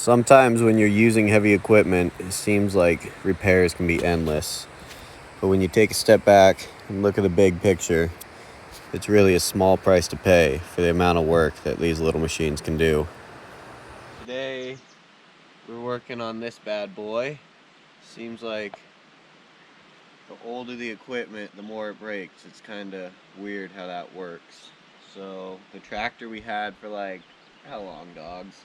Sometimes when you're using heavy equipment, it seems like repairs can be endless. But when you take a step back and look at the big picture, it's really a small price to pay for the amount of work that these little machines can do. Today, we're working on this bad boy. Seems like the older the equipment, the more it breaks. It's kind of weird how that works. So the tractor we had for like, how long, dogs?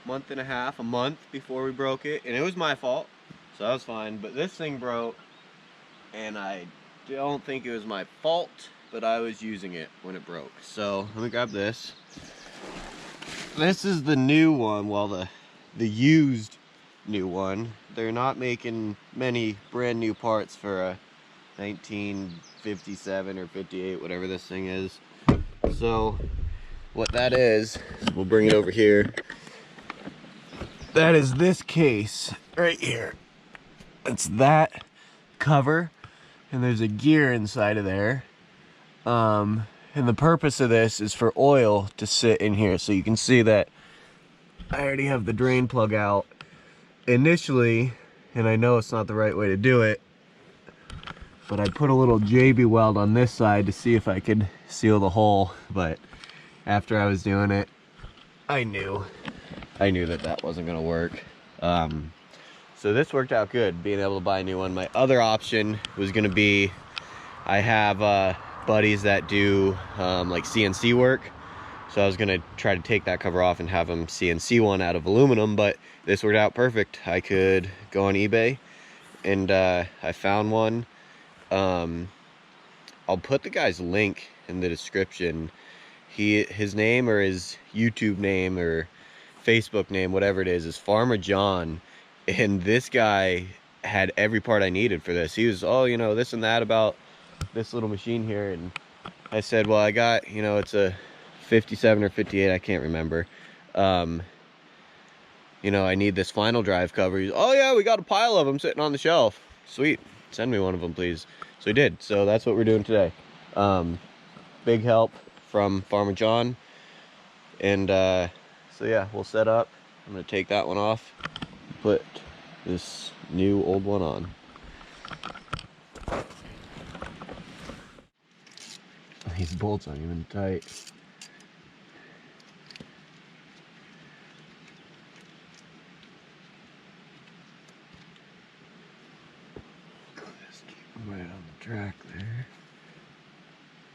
Month and a half, a month before we broke it, and it was my fault, so that was fine. But this thing broke, and I don't think it was my fault, but I was using it when it broke. So let me grab this. This is the new one, well, the used new one. They're not making many brand new parts for a 1957 or 58, whatever this thing is. So what that is, we'll bring it over here. That is this case right here. It's that cover, and there's a gear inside of there. And the purpose of this is for oil to sit in here. So you can see that I already have the drain plug out initially, and I know it's not the right way to do it, but I put a little JB weld on this side to see if I could seal the hole. But after I was doing it, I knew that wasn't gonna work. So this worked out good, being able to buy a new one. My other option was gonna be, I have buddies that do like CNC work, so I was gonna try to take that cover off and have them CNC one out of aluminum, but this worked out perfect. I could go on eBay, and I found one. I'll put the guy's link in the description. His name, or his YouTube name or Facebook name, whatever it is Farmer John, and this guy had every part I needed for this. He was, oh, you know, this and that about this little machine here, and I said, well, I got, you know, it's a 57 or 58, I can't remember. You know, I need this final drive cover. He's, oh yeah, we got a pile of them sitting on the shelf. Sweet, send me one of them, please. So he did. So that's what we're doing today. Big help from Farmer John, and so yeah, we'll set up. I'm gonna take that one off, put this new old one on. These bolts aren't even tight. Just keep them right on the track there.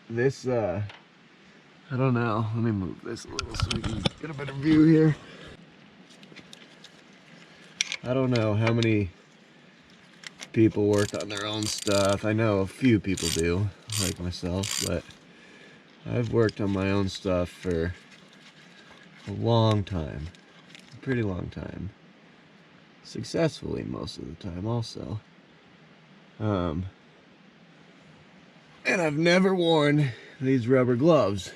This, I don't know. Let me move this a little so we can get a better view here. I don't know how many people work on their own stuff. I know a few people do, like myself, but I've worked on my own stuff for a long time. A pretty long time. Successfully most of the time also. And I've never worn these rubber gloves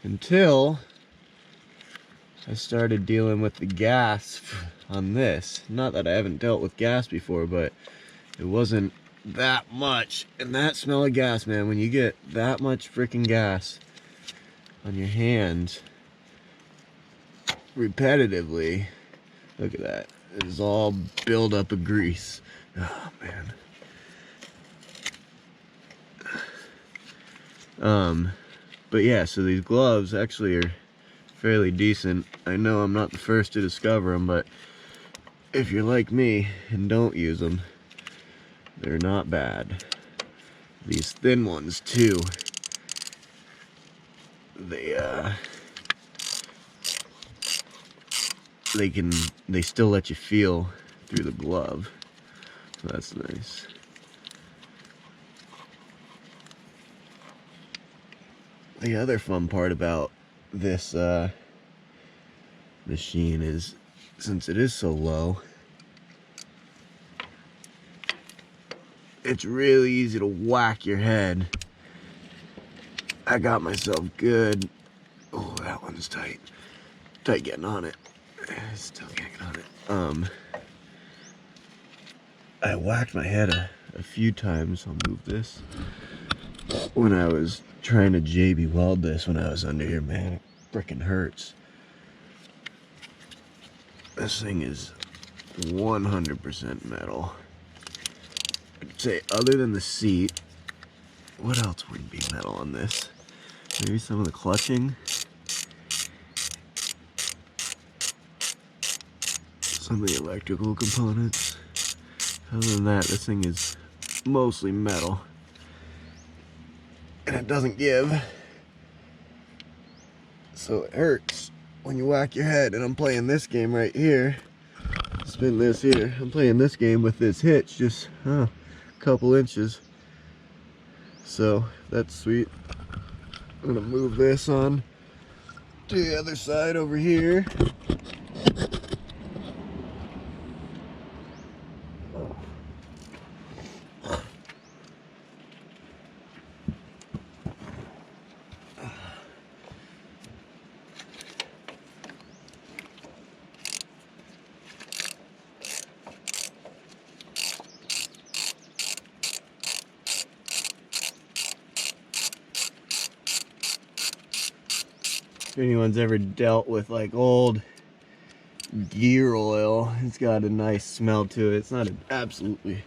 until I started dealing with the gas on this. Not that I haven't dealt with gas before, but it wasn't that much. And that smell of gas, man, when you get that much freaking gas on your hands repetitively, look at that. It is all buildup of grease. Oh, man. But yeah, so these gloves actually are fairly decent. I know I'm not the first to discover them, but if you're like me and don't use them, they're not bad. These thin ones too, they still let you feel through the glove, so that's nice. The other fun part about this machine is, since it is so low, it's really easy to whack your head. I got myself good. Oh, that one's tight. Tight getting on it. Still can't get on it. I whacked my head a few times. I'll move this. When I was trying to JB weld this when I was under here, man, it frickin' hurts. This thing is 100% metal. I'd say other than the seat, what else would be metal on this? Maybe some of the clutching. Some of the electrical components. Other than that, this thing is mostly metal. And it doesn't give. So it hurts when you whack your head. And I'm playing this game right here. Spin this here. I'm playing this game with this hitch just a couple inches. So that's sweet. I'm gonna move this on to the other side over here. If anyone's ever dealt with like old gear oil, it's got a nice smell to it. It's not an absolutely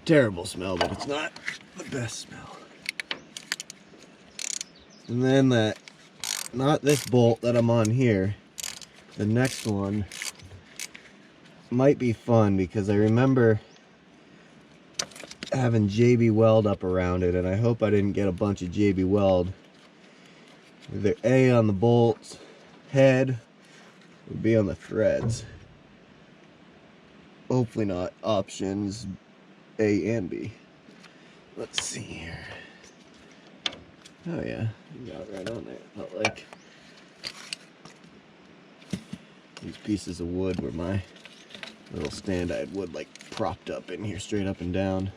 terrible smell, but it's not the best smell. And then that, not this bolt that I'm on here, the next one might be fun because I remember having JB Weld up around it, and I hope I didn't get a bunch of JB Weld. Either A on the bolt's head or B on the threads. Hopefully not options A and B. Let's see here. Oh yeah, you got it right on there. Felt like these pieces of wood were my little stand. I had wood like propped up in here, straight up and down,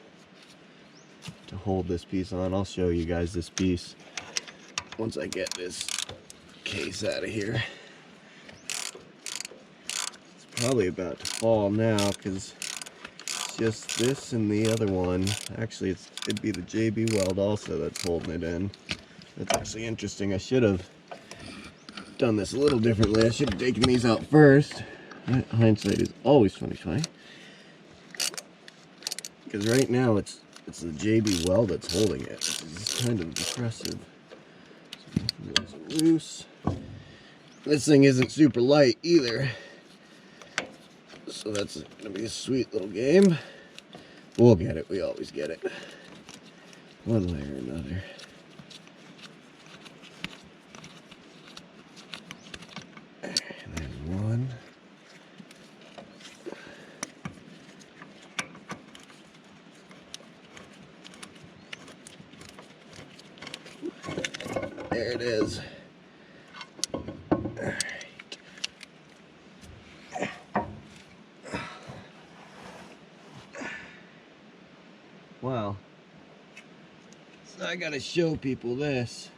to hold this piece on. I'll show you guys this piece once I get this case out of here. It's probably about to fall now because it's just this and the other one. Actually, it'd be the JB Weld also that's holding it in. That's actually interesting. I should have done this a little differently. I should have taken these out first. Hindsight is always 20/20. Because right now it's the JB Weld that's holding it, which is kind of depressive. Loose. This thing isn't super light either, so that's gonna be a sweet little game. We'll get it. We always get it, one way or another. And then one. There it is. Wow. So I gotta show people this.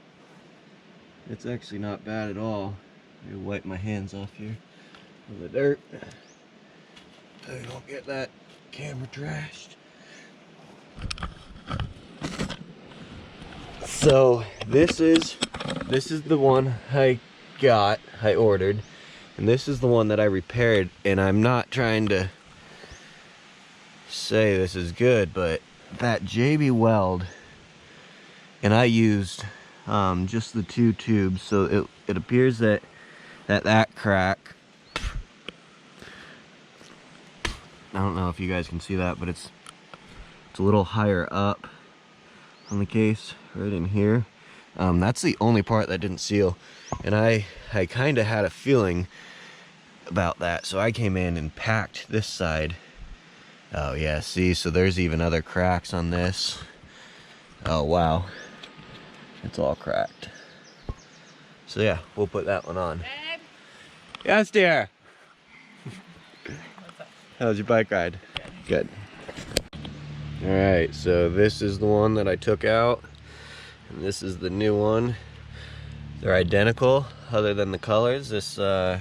It's actually not bad at all. Let me wipe my hands off here on the dirt so I don't get that camera trashed. So this is the one I ordered, and this is the one that I repaired. And I'm not trying to say this is good, but that JB Weld, and I used just the 2 tubes, so it appears that crack, I don't know if you guys can see that, but it's a little higher up on the case, right in here. That's the only part that didn't seal, and I kind of had a feeling about that, so I came in and packed this side. Oh yeah, see, so there's even other cracks on this. Oh wow, it's all cracked. So yeah, we'll put that one on. Babe? Yes, dear. How was your bike ride? Good. All right, so this is the one that I took out, and this is the new one. They're identical, other than the colors. This is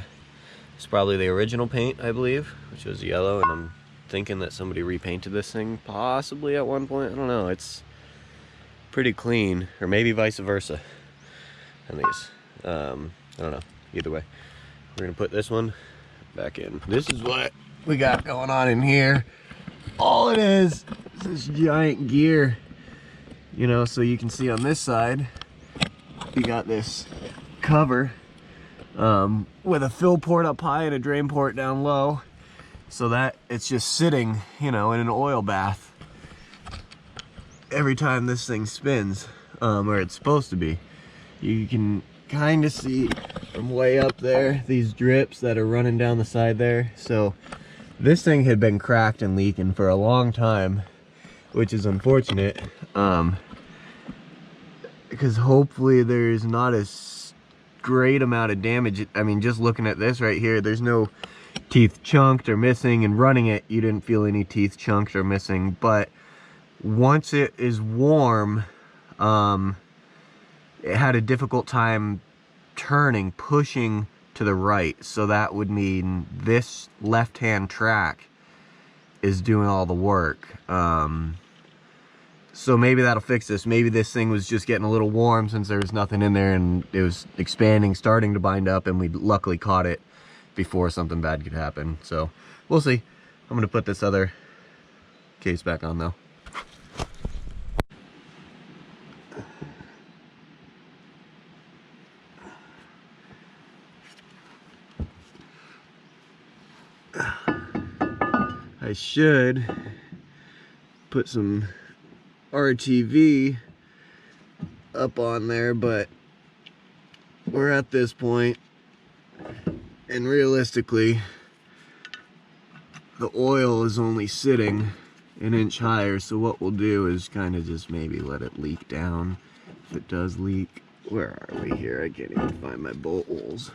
probably the original paint, I believe, which was yellow, and I'm thinking that somebody repainted this thing possibly at one point. I don't know. It's pretty clean, or maybe vice versa on these. I don't know. Either way, we're gonna put this one back in. This is what we got going on in here. All it is this giant gear, you know, so you can see on this side, you got this cover with a fill port up high and a drain port down low, so that it's just sitting, you know, in an oil bath every time this thing spins, or it's supposed to be. You can kind of see from way up there these drips that are running down the side there. So this thing had been cracked and leaking for a long time, which is unfortunate, because hopefully there's not a great amount of damage. I mean, just looking at this right here, there's no teeth chunked or missing, and running it you didn't feel any teeth chunked or missing. But once it is warm, it had a difficult time pushing to the right, so that would mean this left-hand track is doing all the work. So maybe that'll fix this. Maybe this thing was just getting a little warm since there was nothing in there, and it was expanding, starting to bind up, and we luckily caught it before something bad could happen. So we'll see. I'm gonna put this other case back on though. I should put some RTV up on there, but we're at this point, and realistically the oil is only sitting an inch higher, so what we'll do is kind of just maybe let it leak down. If it does leak, where are we here? I can't even find my bolt holes.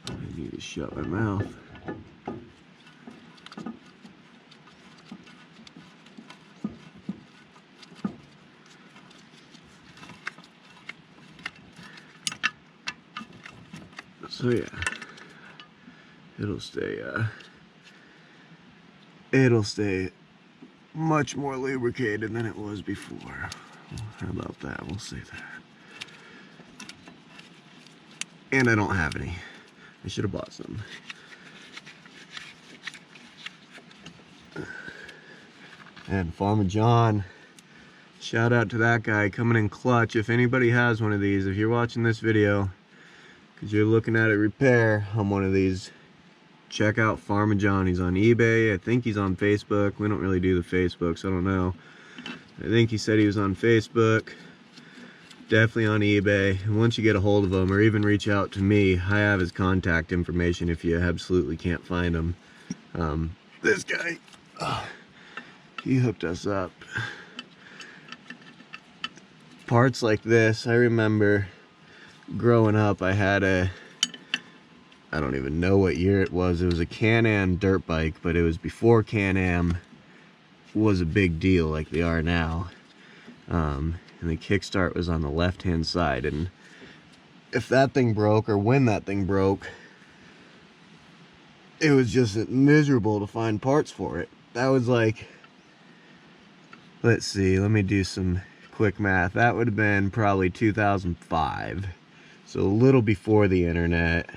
I need to shut my mouth. So yeah, it'll stay much more lubricated than it was before. How about that? We'll say that. And I don't have any. I should have bought some. And Farmer John, shout out to that guy coming in clutch. If anybody has one of these, if you're watching this video because you're looking at a repair on one of these, check out Farmer John. He's on eBay. I think he's on Facebook. We don't really do the Facebook, so I don't know. I think he said he was on Facebook. Definitely on eBay. And once you get a hold of him, or even reach out to me, I have his contact information if you absolutely can't find him. This guy, he hooked us up. Parts like this, I remember growing up, I had I don't even know what year it was. It was a Can-Am dirt bike, but it was before Can-Am was a big deal like they are now. And the kickstart was on the left-hand side, and if that thing broke, or when that thing broke, it was just miserable to find parts for it. That was like, let's see, let me do some quick math. That would have been probably 2005. So a little before the internet,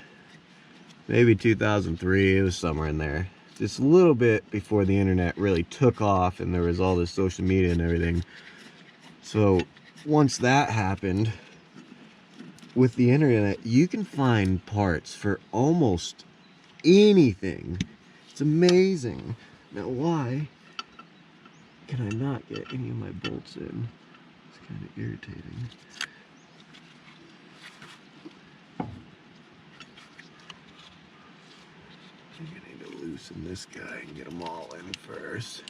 maybe 2003, it was somewhere in there. Just a little bit before the internet really took off and there was all this social media and everything. So once that happened, with the internet, you can find parts for almost anything. It's amazing. Now why can I not get any of my bolts in? It's kind of irritating. I think I need to loosen this guy and get them all in first.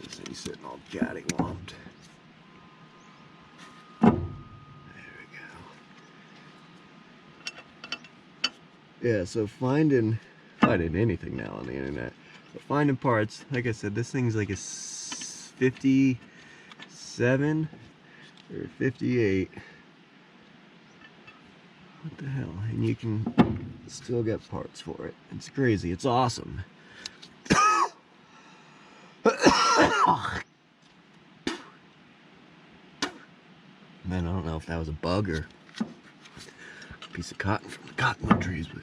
This thing's sitting all cattywamped. There we go. Yeah, so finding anything now on the internet, but finding parts, like I said, this thing's like a 57 or 58. What the hell? And you can still get parts for it. It's crazy. It's awesome. Man, I don't know if that was a bug or a piece of cotton from the cottonwood trees, but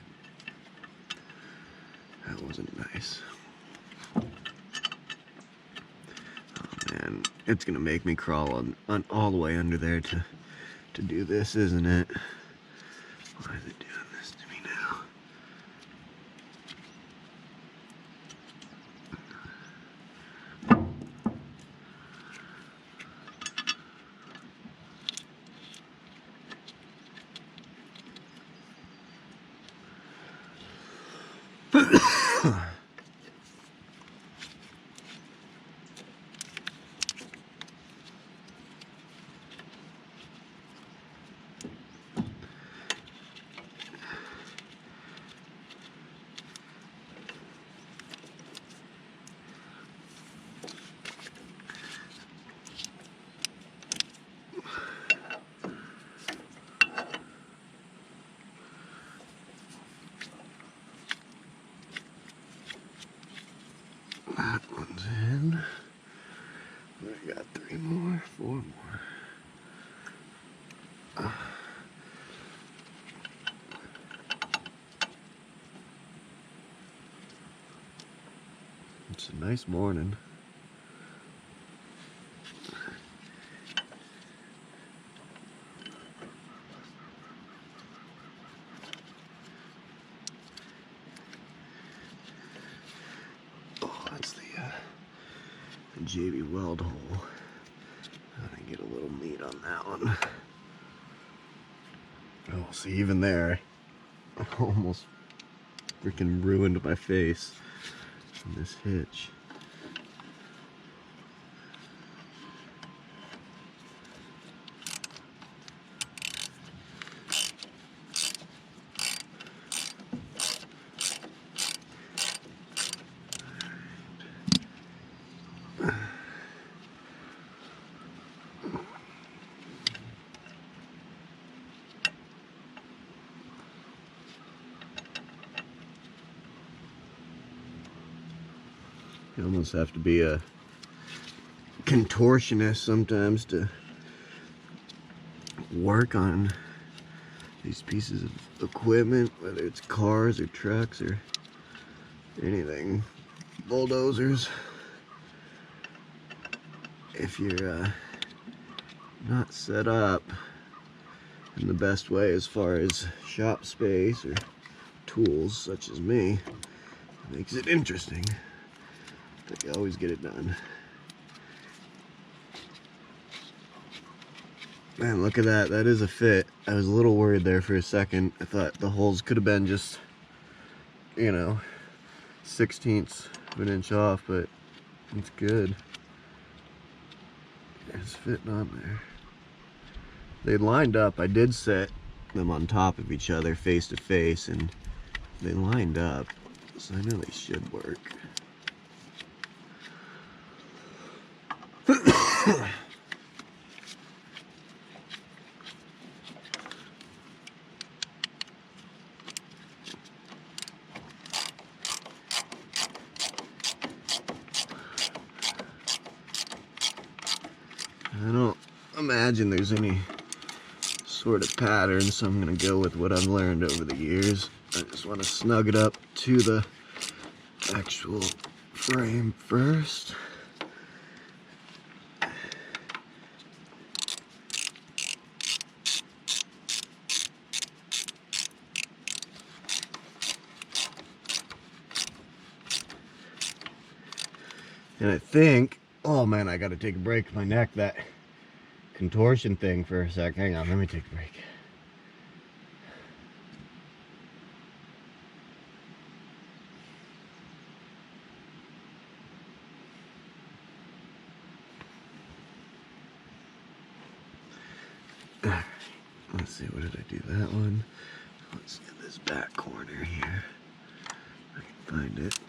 That wasn't nice. Oh man, it's gonna make me crawl on all the way under there to do this, isn't it? Why is it doing this to me now? That one's in. I got 3 more, 4 more. It's a nice morning. Oh, that's the JB weld hole. I get a little meat on that one. Oh, see, even there, I almost freaking ruined my face from this hitch. You almost have to be a contortionist sometimes to work on these pieces of equipment, whether it's cars or trucks or anything, bulldozers. If you're not set up in the best way as far as shop space or tools, such as me, it makes it interesting. But you always get it done. Man, look at that. That is a fit. I was a little worried there for a second. I thought the holes could have been just, you know, 1/16 of an inch off, but it's good. It's fitting on there. They lined up. I did set them on top of each other, face to face, and they lined up. So I know they should work. I don't imagine there's any sort of pattern, so I'm going to go with what I've learned over the years. I just want to snug it up to the actual frame first. And I think, oh man, I got to take a break. My neck, that contortion thing for a sec. Hang on, let me take a break. Alright, let's see, what did I do? That one. Let's get this back corner here. I can find it.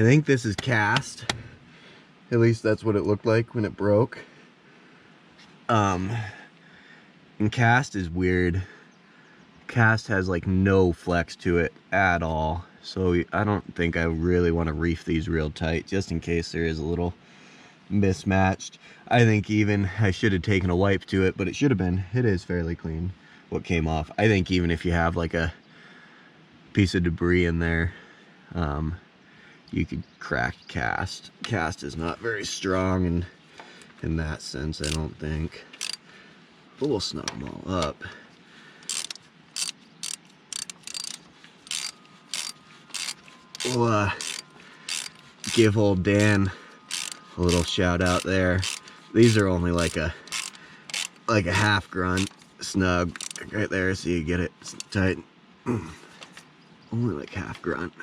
think this is cast. At least that's what it looked like when it broke. And cast is weird. Cast has like no flex to it at all. So I don't think I really want to reef these real tight, just in case there is a little mismatched. I think even I should have taken a wipe to it, but it should have been. It is fairly clean what came off. I think even if you have like a piece of debris in there, you could crack cast. Cast is not very strong in that sense, I don't think. But we'll snug them all up. We'll give old Dan a little shout out there. These are only like a half grunt snug right there, so you get it tight. Only like half grunt.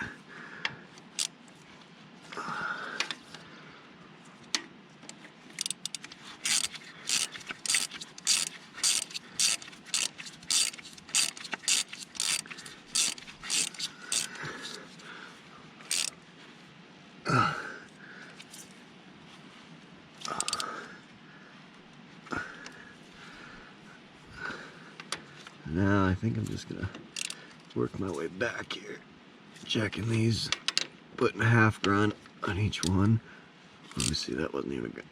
Now I think I'm just gonna work my way back here, checking these, putting a half grunt on each one. Let me see, that wasn't even good.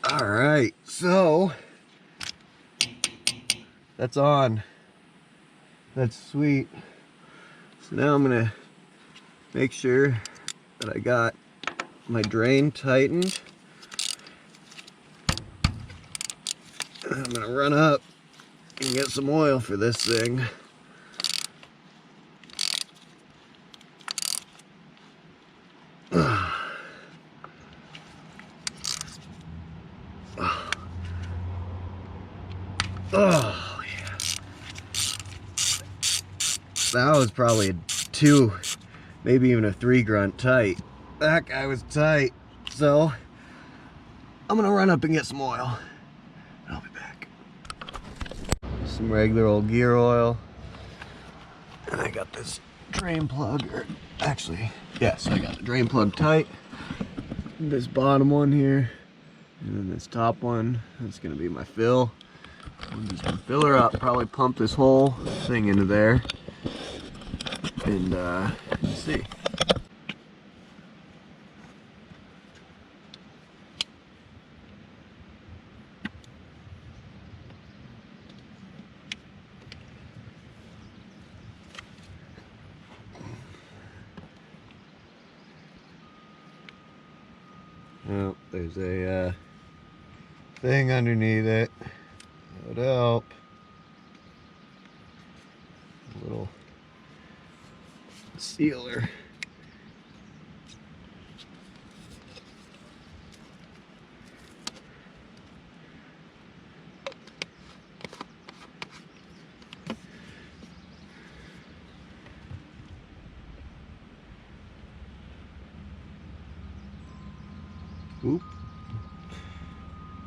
All right, so that's on. That's sweet. So now I'm gonna make sure that I got my drain tightened. And I'm gonna run up and get some oil for this thing. Oh, yeah. That was probably a 2, maybe even a 3 grunt tight. That guy was tight. So, I'm gonna run up and get some oil. I'll be back. Some regular old gear oil. And I got this drain plug, or actually, yes, I got the drain plug tight. This bottom one here, and then this top one, that's gonna be my fill. I'm just gonna fill her up, probably pump this whole thing into there, and let's see. Oh, there's a thing underneath it. That would help. A little sealer. Oop.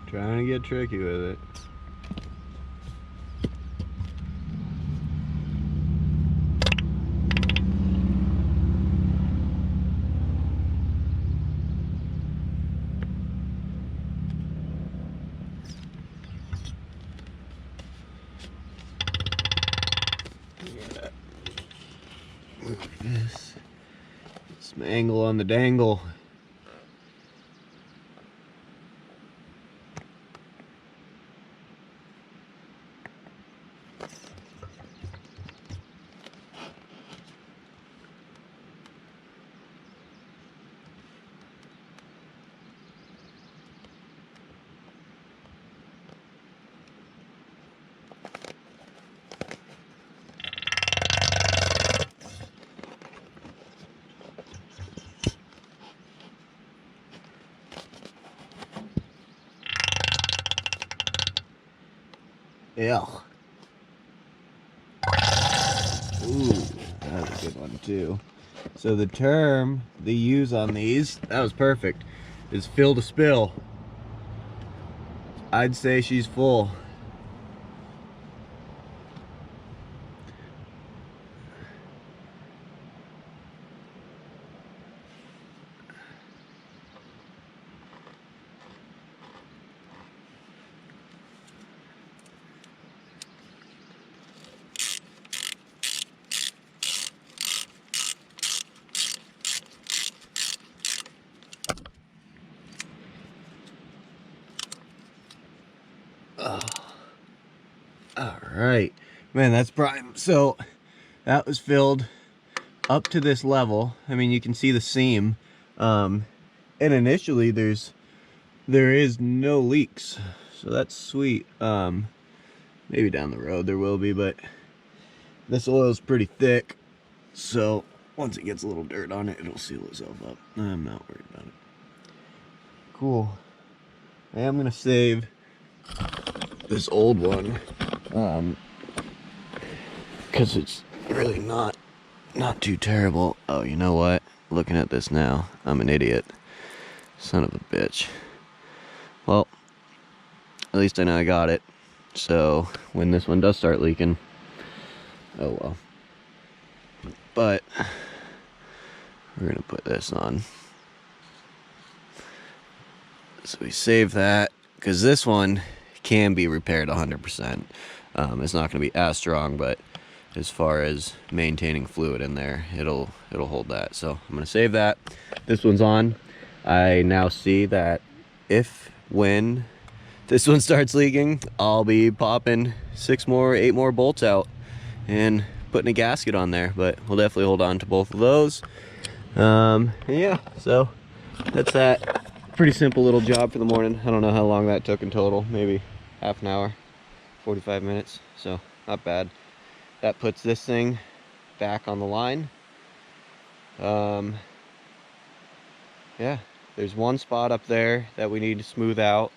Trying to get tricky with it. Move this. Some angle on the dangle. Ew. Ooh, that was a good one too. So the term they use on these, that was perfect, is fill to spill. I'd say she's full. Oh. All right, man, that's prime. So that was filled up to this level. I mean, you can see the seam, and initially there is no leaks, so that's sweet. Maybe down the road there will be, but this oil is pretty thick, so once it gets a little dirt on it, it'll seal itself up. I'm not worried about it. Cool. I am gonna save this old one, because it's really not too terrible. Oh, you know what? Looking at this now, I'm an idiot. Son of a bitch. Well, at least I know I got it. So when this one does start leaking, oh well. But we're gonna put this on. So we save that, because this one can be repaired 100%. It's not gonna be as strong, but as far as maintaining fluid in there, it'll hold that. So I'm gonna save that. This one's on. I now see that when this one starts leaking, I'll be popping 8 more bolts out and putting a gasket on there, but we'll definitely hold on to both of those. Yeah, so that's that. Pretty simple little job for the morning. I don't know how long that took in total, maybe half an hour, 45 minutes, so not bad. That puts this thing back on the line. Yeah, there's one spot up there that we need to smooth out.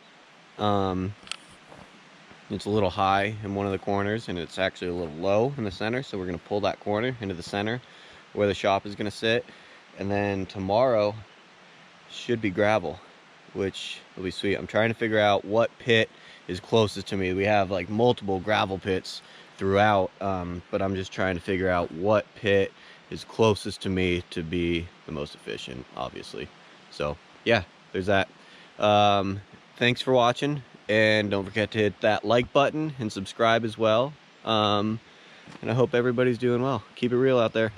It's a little high in one of the corners, and it's actually a little low in the center, so we're going to pull that corner into the center where the shop is going to sit. And then tomorrow should be gravel, which will be sweet. I'm trying to figure out what pit is closest to me. We have like multiple gravel pits throughout, but I'm just trying to figure out what pit is closest to me to be the most efficient, obviously. So yeah, there's that. Thanks for watching, and don't forget to hit that like button and subscribe as well. And I hope everybody's doing well. Keep it real out there.